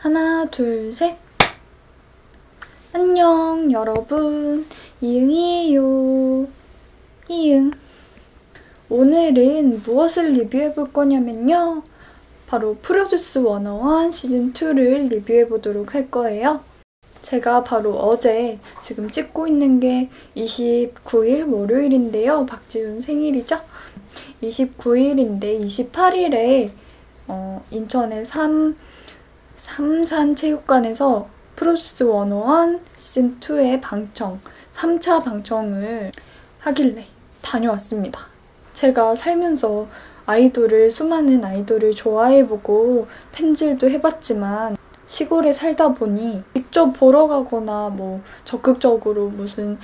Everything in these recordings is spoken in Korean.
하나, 둘, 셋. 안녕, 여러분. 이응이에요. 이응. 오늘은 무엇을 리뷰해볼 거냐면요. 바로 프로듀스 101 시즌2를 리뷰해보도록 할 거예요. 제가 바로 어제 지금 찍고 있는 게 29일 월요일인데요. 박지훈 생일이죠? 29일인데 28일에 인천의 삼산체육관에서 프로듀스 101 시즌2의 방청, 3차 방청을 하길래 다녀왔습니다. 제가 살면서 수많은 아이돌을 좋아해보고 팬질도 해봤지만 시골에 살다 보니 직접 보러 가거나 적극적으로 무슨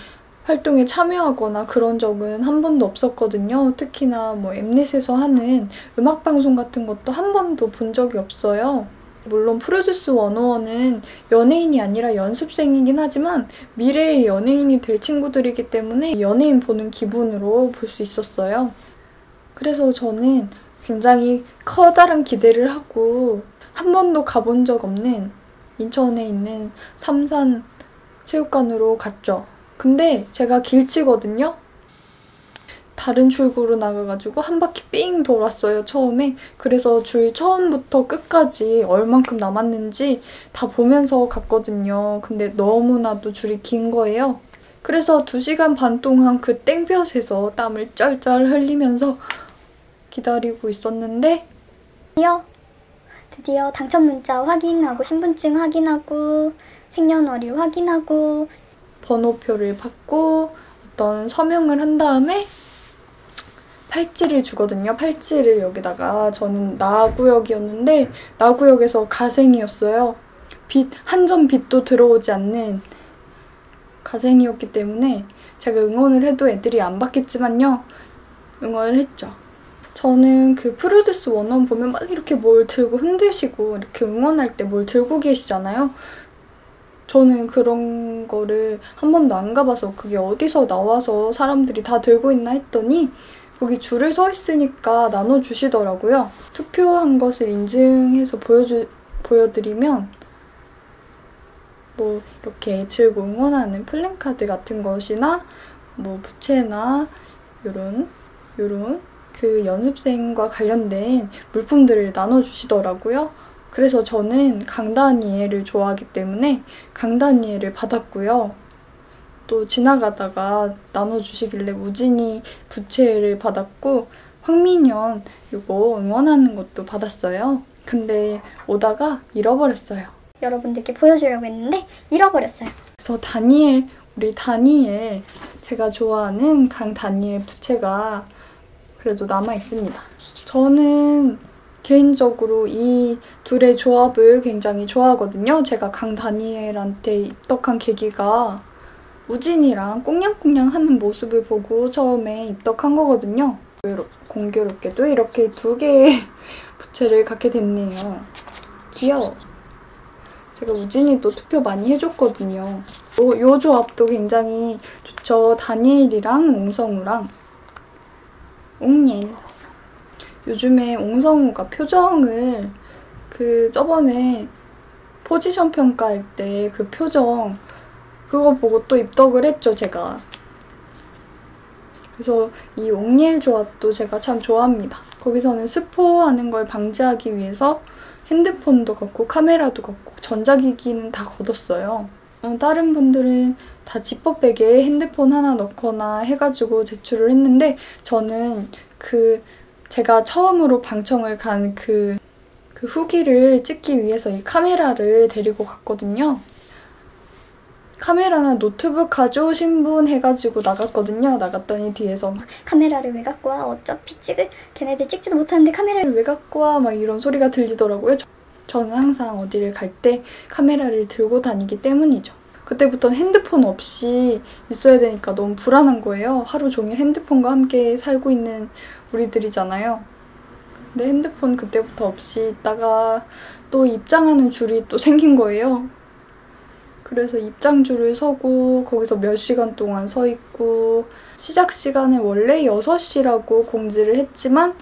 활동에 참여하거나 그런 적은 한 번도 없었거든요. 특히나 엠넷에서 하는 음악방송 같은 것도 한 번도 본 적이 없어요. 물론 프로듀스 101은 연예인이 아니라 연습생이긴 하지만 미래의 연예인이 될 친구들이기 때문에 연예인 보는 기분으로 볼 수 있었어요. 그래서 저는 굉장히 커다란 기대를 하고 한 번도 가본 적 없는 인천에 있는 삼산 체육관으로 갔죠. 근데 제가 길치거든요. 다른 출구로 나가가지고 한 바퀴 삥 돌았어요, 처음에. 그래서 줄 처음부터 끝까지 얼만큼 남았는지 다 보면서 갔거든요. 근데 너무나도 줄이 긴 거예요. 그래서 2시간 반 동안 그 땡볕에서 땀을 쩔쩔 흘리면서 기다리고 있었는데 드디어 당첨 문자 확인하고 신분증 확인하고 생년월일 확인하고 번호표를 받고 어떤 서명을 한 다음에 팔찌를 주거든요. 팔찌를 여기다가. 저는 나구역이었는데 나구역에서 가생이었어요. 한 점 빛도 들어오지 않는 가생이었기 때문에 제가 응원을 해도 애들이 안 받겠지만요. 응원을 했죠. 저는 그 프로듀스 101 보면 막 이렇게 뭘 들고 흔드시고 이렇게 응원할 때 뭘 들고 계시잖아요. 저는 그런 거를 한 번도 안 가봐서 그게 어디서 나와서 사람들이 다 들고 있나 했더니 거기 줄을 서 있으니까 나눠주시더라고요. 투표한 것을 인증해서 보여드리면 이렇게 들고 응원하는 플랜카드 같은 것이나 부채나 요런 그 연습생과 관련된 물품들을 나눠주시더라고요. 그래서 저는 강다니엘을 좋아하기 때문에 강다니엘을 받았고요. 또 지나가다가 나눠주시길래 우진이 부채를 받았고 황민현 이거 응원하는 것도 받았어요. 근데 오다가 잃어버렸어요. 여러분들께 보여주려고 했는데 잃어버렸어요. 그래서 우리 다니엘, 제가 좋아하는 강다니엘 부채가 그래도 남아있습니다. 저는 개인적으로 이 둘의 조합을 굉장히 좋아하거든요. 제가 강다니엘한테 입덕한 계기가 우진이랑 꽁냥꽁냥 하는 모습을 보고 처음에 입덕한 거거든요. 공교롭게도 이렇게 2개의 부채를 갖게 됐네요. 귀여워. 제가 우진이도 투표 많이 해줬거든요. 요 조합도 굉장히 좋죠. 다니엘이랑 옹성우랑 옹예일. 요즘에 옹성우가 표정을 저번에 포지션 평가할 때 그 표정 그거 보고 또 입덕을 했죠, 제가. 그래서 이 옹예일 조합도 제가 참 좋아합니다. 거기서는 스포하는 걸 방지하기 위해서 핸드폰도 갖고 카메라도 갖고 전자기기는 다 걷었어요. 다른 분들은 다 지퍼백에 핸드폰 하나 넣거나 해가지고 제출을 했는데 저는 제가 처음으로 방청을 간 그 후기를 찍기 위해서 이 카메라를 데리고 갔거든요. 카메라나 노트북 가져오신 분 해가지고 나갔거든요. 나갔더니 뒤에서 카메라를 왜 갖고 와? 어차피 걔네들 찍지도 못하는데 카메라를 왜 갖고 와? 막 이런 소리가 들리더라고요. 저는 항상 어디를 갈 때 카메라를 들고 다니기 때문이죠. 그때부터는 핸드폰 없이 있어야 되니까 너무 불안한 거예요. 하루 종일 핸드폰과 함께 살고 있는 우리들이잖아요. 근데 핸드폰 그때부터 없이 있다가 또 입장하는 줄이 또 생긴 거예요. 그래서 입장줄을 서고 거기서 몇 시간 동안 서 있고 시작 시간은 원래 6시라고 공지를 했지만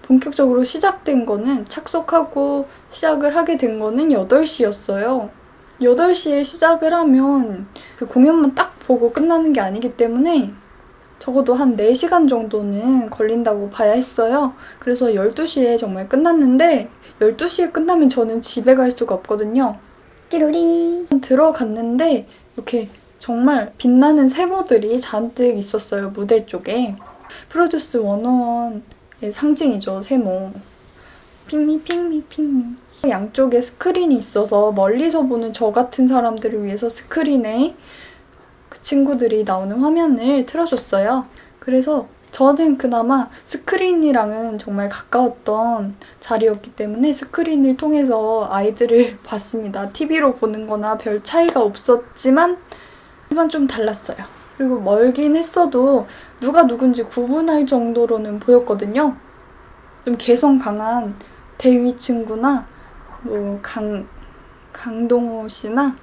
본격적으로 시작된 거는 착석하고 시작을 하게 된 거는 8시였어요. 8시에 시작을 하면 그 공연만 딱 보고 끝나는 게 아니기 때문에 적어도 한 4시간 정도는 걸린다고 봐야 했어요. 그래서 12시에 정말 끝났는데 12시에 끝나면 저는 집에 갈 수가 없거든요. 띠로리. 들어갔는데 이렇게 정말 빛나는 세모들이 잔뜩 있었어요, 무대 쪽에. 프로듀스 101의 상징이죠, 세모. 핑미 핑미 핑미. 양쪽에 스크린이 있어서 멀리서 보는 저 같은 사람들을 위해서 스크린에 그 친구들이 나오는 화면을 틀어줬어요. 그래서 저는 그나마 스크린이랑은 정말 가까웠던 자리였기 때문에 스크린을 통해서 아이들을 봤습니다. TV로 보는 거나 별 차이가 없었지만 하지만 좀 달랐어요. 그리고 멀긴 했어도 누가 누군지 구분할 정도로는 보였거든요. 좀 개성 강한 대위 친구나 뭐 강동호 씨나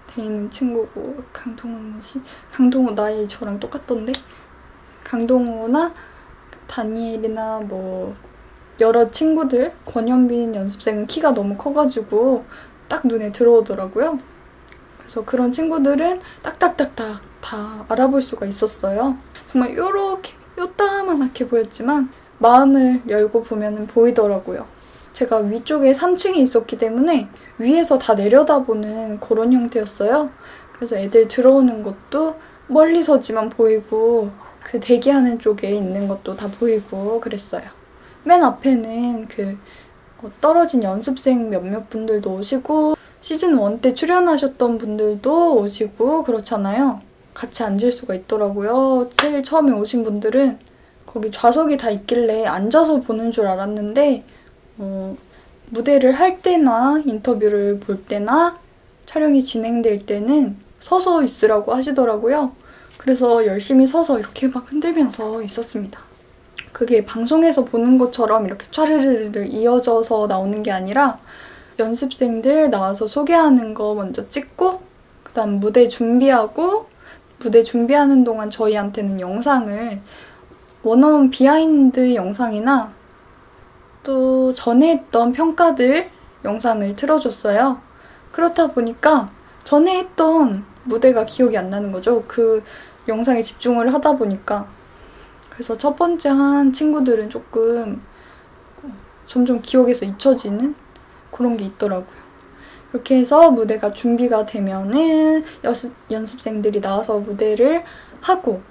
대위는 친구고 강동호 씨? 강동호 나이 저랑 똑같던데? 강동호나 다니엘이나 뭐 여러 친구들, 권현빈 연습생은 키가 너무 커가지고 딱 눈에 들어오더라고요. 그래서 그런 친구들은 딱딱딱딱 다 알아볼 수가 있었어요. 정말 요렇게 요따만하게 보였지만 마음을 열고 보면은 보이더라고요. 제가 위쪽에 3층에 있었기 때문에 위에서 다 내려다보는 그런 형태였어요. 그래서 애들 들어오는 것도 멀리서지만 보이고 그 대기하는 쪽에 있는 것도 다 보이고 그랬어요. 맨 앞에는 떨어진 연습생 몇몇 분들도 오시고 시즌 1 때 출연하셨던 분들도 오시고 그렇잖아요. 같이 앉을 수가 있더라고요. 제일 처음에 오신 분들은 거기 좌석이 다 있길래 앉아서 보는 줄 알았는데 무대를 할 때나 인터뷰를 볼 때나 촬영이 진행될 때는 서서 있으라고 하시더라고요. 그래서 열심히 서서 이렇게 막 흔들면서 있었습니다. 그게 방송에서 보는 것처럼 이렇게 촤르르르 이어져서 나오는 게 아니라 연습생들 나와서 소개하는 거 먼저 찍고 그다음 무대 준비하고 무대 준비하는 동안 저희한테는 영상을 원어원 비하인드 영상이나 또 전에 했던 평가들 영상을 틀어줬어요. 그렇다 보니까 전에 했던 무대가 기억이 안 나는 거죠. 그 영상에 집중을 하다 보니까. 그래서 첫 번째 한 친구들은 조금 점점 기억에서 잊혀지는 그런 게 있더라고요. 이렇게 해서 무대가 준비가 되면은 연습생들이 나와서 무대를 하고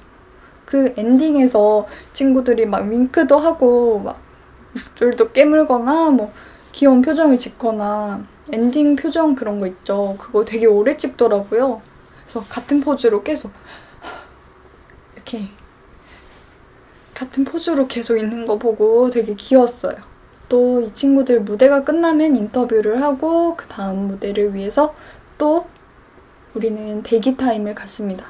그 엔딩에서 친구들이 막 윙크도 하고 막 입술도 깨물거나 뭐 귀여운 표정을 짓거나 엔딩 표정 그런 거 있죠. 그거 되게 오래 찍더라고요. 그래서 같은 포즈로 계속 이렇게 같은 포즈로 계속 있는 거 보고 되게 귀여웠어요. 또 이 친구들 무대가 끝나면 인터뷰를 하고 그 다음 무대를 위해서 또 우리는 대기 타임을 갖습니다.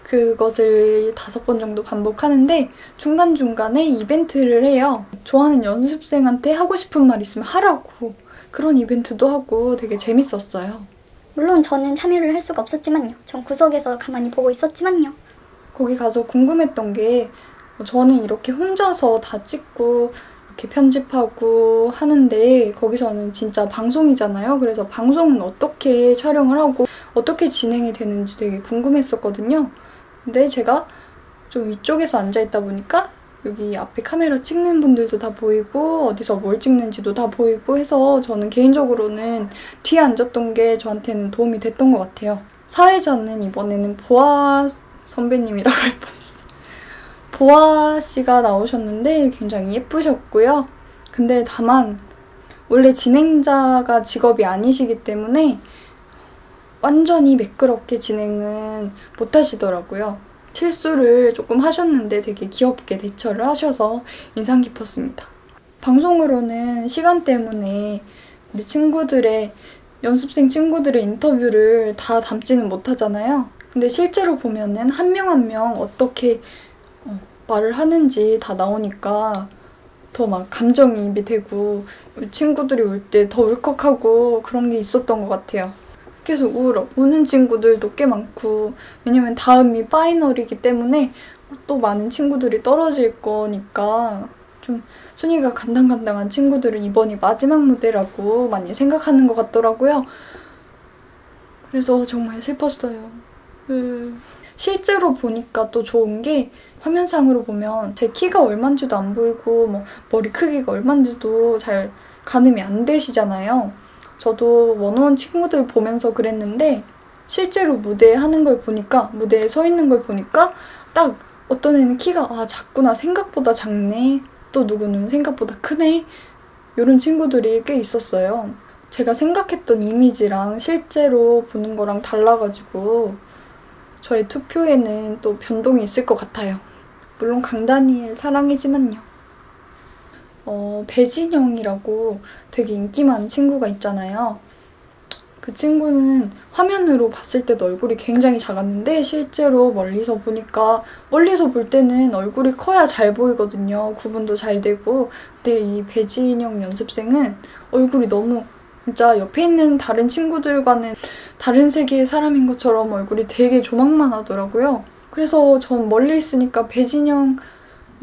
그것을 5번 정도 반복하는데 중간중간에 이벤트를 해요. 좋아하는 연습생한테 하고 싶은 말 있으면 하라고 그런 이벤트도 하고 되게 재밌었어요. 물론 저는 참여를 할 수가 없었지만요. 전 구석에서 가만히 보고 있었지만요. 거기 가서 궁금했던 게 저는 이렇게 혼자서 다 찍고 이렇게 편집하고 하는데 거기서는 진짜 방송이잖아요. 그래서 방송은 어떻게 촬영을 하고 어떻게 진행이 되는지 되게 궁금했었거든요. 근데 제가 좀 위쪽에서 앉아있다 보니까 여기 앞에 카메라 찍는 분들도 다 보이고 어디서 뭘 찍는지도 다 보이고 해서 저는 개인적으로는 뒤에 앉았던 게 저한테는 도움이 됐던 것 같아요. 사회자는 이번에는 보아 선배님이라고 할 뻔했어요. 보아 씨가 나오셨는데 굉장히 예쁘셨고요. 근데 다만 원래 진행자가 직업이 아니시기 때문에 완전히 매끄럽게 진행은 못 하시더라고요. 실수를 조금 하셨는데 되게 귀엽게 대처를 하셔서 인상 깊었습니다. 방송으로는 시간 때문에 우리 친구들의 연습생 친구들의 인터뷰를 다 담지는 못하잖아요. 근데 실제로 보면은 한 명 한 명 어떻게 말을 하는지 다 나오니까 더 막 감정이입이 되고 우리 친구들이 울 때 더 울컥하고 그런 게 있었던 것 같아요. 계속 우는 친구들도 꽤 많고 왜냐면 다음이 파이널이기 때문에 또 많은 친구들이 떨어질 거니까 좀 순위가 간당간당한 친구들은 이번이 마지막 무대라고 많이 생각하는 것 같더라고요. 그래서 정말 슬펐어요. 실제로 보니까 또 좋은 게 화면상으로 보면 제 키가 얼만지도 안 보이고 뭐 머리 크기가 얼만지도 잘 가늠이 안 되시잖아요. 저도 원어원 친구들 보면서 그랬는데 실제로 무대에 하는 걸 보니까 무대에 서 있는 걸 보니까 딱 어떤 애는 키가 작구나 생각보다 작네 또 누구는 생각보다 크네 이런 친구들이 꽤 있었어요. 제가 생각했던 이미지랑 실제로 보는 거랑 달라가지고 저의 투표에는 또 변동이 있을 것 같아요. 물론 강다니엘 사랑이지만요. 배진영이라고 되게 인기 많은 친구가 있잖아요. 그 친구는 화면으로 봤을 때도 얼굴이 굉장히 작았는데 실제로 멀리서 보니까 멀리서 볼 때는 얼굴이 커야 잘 보이거든요. 구분도 잘 되고. 근데 이 배진영 연습생은 얼굴이 너무 진짜 옆에 있는 다른 친구들과는 다른 세계의 사람인 것처럼 얼굴이 되게 조망만 하더라고요. 그래서 전 멀리 있으니까 배진영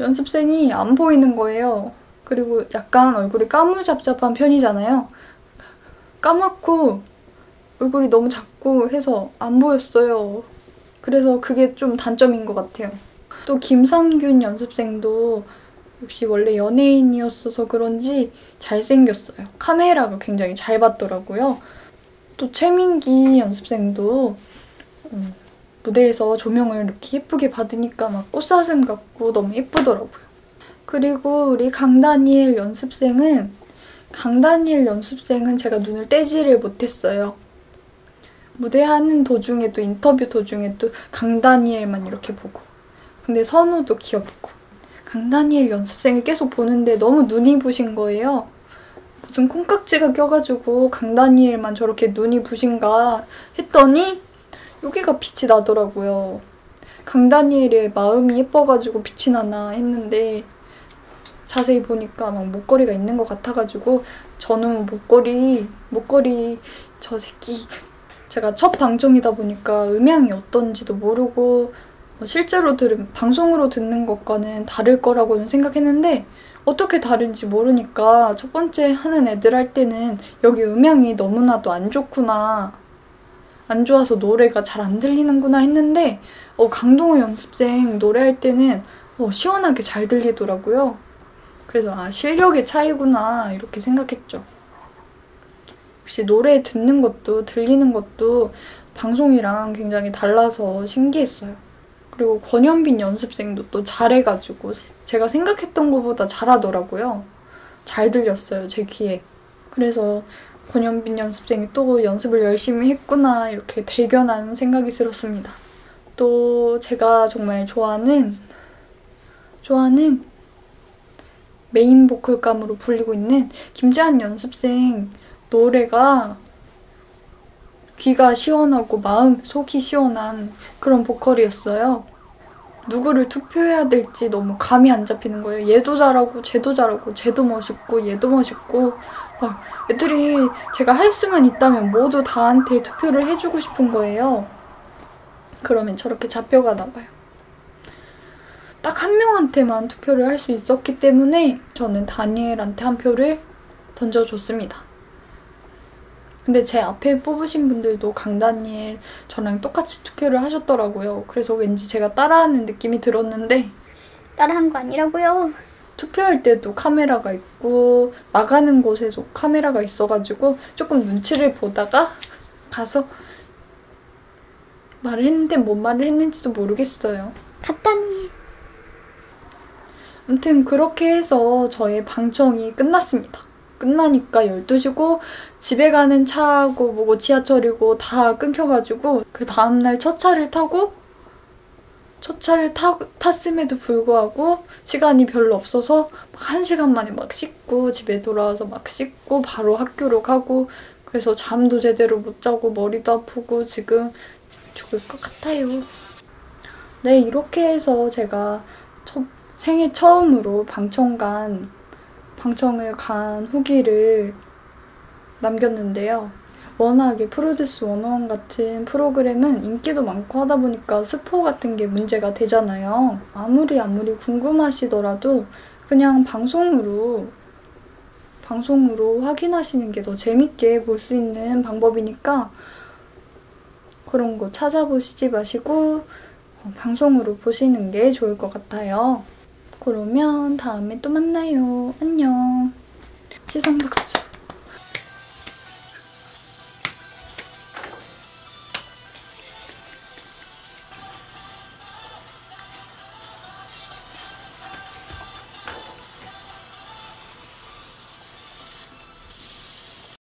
연습생이 안 보이는 거예요. 그리고 약간 얼굴이 까무잡잡한 편이잖아요. 까맣고 얼굴이 너무 작고 해서 안 보였어요. 그래서 그게 좀 단점인 것 같아요. 또 김상균 연습생도 역시 원래 연예인이었어서 그런지 잘생겼어요. 카메라가 굉장히 잘 받더라고요. 또 최민기 연습생도 무대에서 조명을 이렇게 예쁘게 받으니까 막 꽃사슴 같고 너무 예쁘더라고요. 그리고 우리 강다니엘 연습생은 제가 눈을 떼지를 못했어요. 무대하는 도중에도 인터뷰 도중에도 강다니엘만 이렇게 보고 근데 선우도 귀엽고 강다니엘 연습생을 계속 보는데 너무 눈이 부신 거예요. 무슨 콩깍지가 껴가지고 강다니엘만 저렇게 눈이 부신가 했더니 여기가 빛이 나더라고요. 강다니엘의 마음이 예뻐가지고 빛이 나나 했는데 자세히 보니까 막 목걸이가 있는 것 같아가지고 저는 목걸이 저 새끼 제가 첫 방청이다 보니까 음향이 어떤지도 모르고 실제로 방송으로 듣는 것과는 다를 거라고는 생각했는데 어떻게 다른지 모르니까 첫 번째 하는 애들 할 때는 여기 음향이 너무나도 안 좋구나 안 좋아서 노래가 잘 안 들리는구나 했는데 강동호 연습생 노래할 때는 시원하게 잘 들리더라고요. 그래서 실력의 차이구나 이렇게 생각했죠. 역시 노래 듣는 것도 들리는 것도 방송이랑 굉장히 달라서 신기했어요. 그리고 권현빈 연습생도 또 잘해가지고 제가 생각했던 것보다 잘하더라고요. 잘 들렸어요, 제 귀에. 그래서 권현빈 연습생이 또 연습을 열심히 했구나 이렇게 대견한 생각이 들었습니다. 또 제가 정말 좋아하는 메인 보컬감으로 불리고 있는 김재한 연습생 노래가 귀가 시원하고 마음 속이 시원한 그런 보컬이었어요. 누구를 투표해야 될지 너무 감이 안 잡히는 거예요. 얘도 잘하고 쟤도 잘하고 쟤도 멋있고 얘도 멋있고 막 애들이 제가 할 수만 있다면 모두 다한테 투표를 해주고 싶은 거예요. 그러면 저렇게 잡혀가나 봐요. 딱 한 명한테만 투표를 할 수 있었기 때문에 저는 다니엘한테 한 표를 던져줬습니다. 근데 제 앞에 뽑으신 분들도 강다니엘 저랑 똑같이 투표를 하셨더라고요. 그래서 왠지 제가 따라하는 느낌이 들었는데 따라한 거 아니라고요. 투표할 때도 카메라가 있고 나가는 곳에도 카메라가 있어가지고 조금 눈치를 보다가 가서 말을 했는데 뭔 말을 했는지도 모르겠어요. 갔다니. 아무튼 그렇게 해서 저의 방청이 끝났습니다. 끝나니까 12시고 집에 가는 차고 뭐고 지하철이고 다 끊겨가지고 그 다음날 첫 차를 탔음에도 불구하고 시간이 별로 없어서 막 1시간 만에 막 씻고 집에 돌아와서 막 씻고 바로 학교로 가고 그래서 잠도 제대로 못 자고 머리도 아프고 지금 죽을 것 같아요. 네, 이렇게 해서 제가 생애 처음으로 방청을 간 후기를 남겼는데요. 워낙에 프로듀스 101 같은 프로그램은 인기도 많고 하다 보니까 스포 같은 게 문제가 되잖아요. 아무리 궁금하시더라도 그냥 방송으로 확인하시는 게 더 재밌게 볼 수 있는 방법이니까 그런 거 찾아보시지 마시고 방송으로 보시는 게 좋을 것 같아요. 그러면 다음에 또 만나요. 안녕. 시상박수.